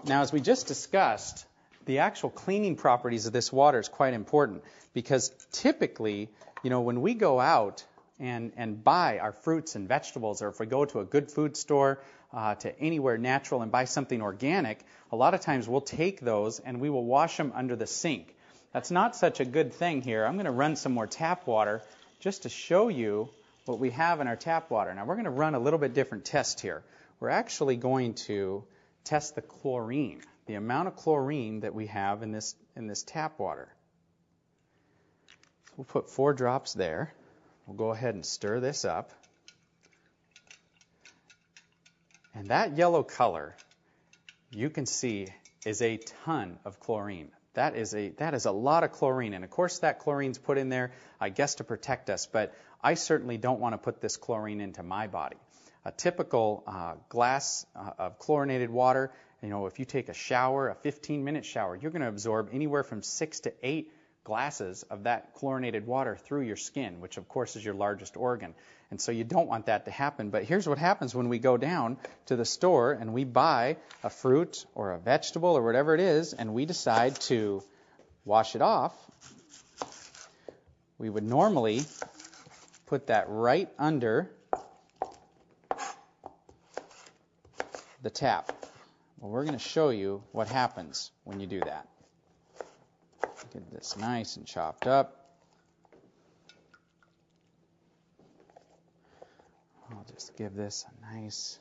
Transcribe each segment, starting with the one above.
Now, as we just discussed, the actual cleaning properties of this water is quite important because typically, when we go out and buy our fruits and vegetables, or if we go to a good food store, to anywhere natural and buy something organic, a lot of times we'll take those and we will wash them under the sink. That's not such a good thing here. I'm going to run some more tap water just to show you what we have in our tap water. Now, we're going to run a little bit different test here. We're actually going to test the chlorine, the amount of chlorine that we have in this tap water. We'll put 4 drops there. We'll go ahead and stir this up. And that yellow color, you can see, is a ton of chlorine. That is a lot of chlorine. And of course, that chlorine's put in there, I guess, to protect us. But I certainly don't want to put this chlorine into my body. A typical glass of chlorinated water, if you take a shower, a 15-minute shower, you're going to absorb anywhere from 6 to 8 glasses of that chlorinated water through your skin, which of course is your largest organ. And so you don't want that to happen. But here's what happens when we go down to the store and we buy a fruit or a vegetable or whatever it is, and we decide to wash it off. We would normally put that right under the tap. Well, we're going to show you what happens when you do that. Get this nice and chopped up. I'll just give this a nice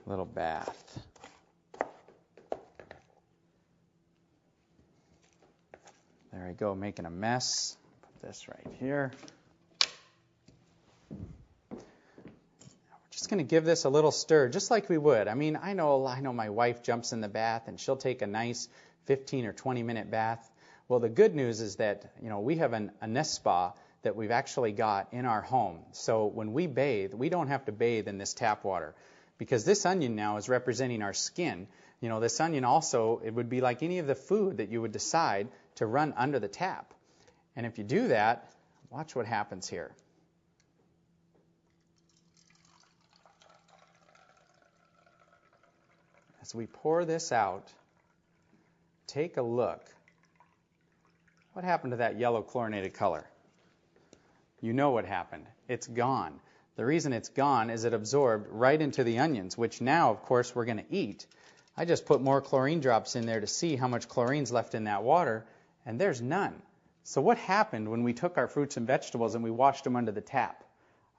little bath. There we go, making a mess. Put this right here. We're just going to give this a little stir, just like we would. I know my wife jumps in the bath and she'll take a nice 15 or 20-minute bath. Well, the good news is that, we have a nest spa that we've actually got in our home. So when we bathe, we don't have to bathe in this tap water because this onion now is representing our skin. This onion also, it would be like any of the food that you would decide to run under the tap. And if you do that, watch what happens here. As we pour this out, take a look. What happened to that yellow chlorinated color? You know what happened. It's gone. The reason it's gone is it absorbed right into the onions, which now, of course, we're going to eat. I just put more chlorine drops in there to see how much chlorine's left in that water, and there's none. So what happened when we took our fruits and vegetables and we washed them under the tap?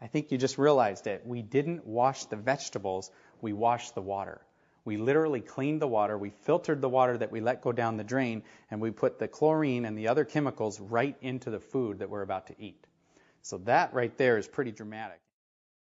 I think you just realized it. We didn't wash the vegetables, we washed the water. We literally cleaned the water, we filtered the water that we let go down the drain, and we put the chlorine and the other chemicals right into the food that we're about to eat. So that right there is pretty dramatic.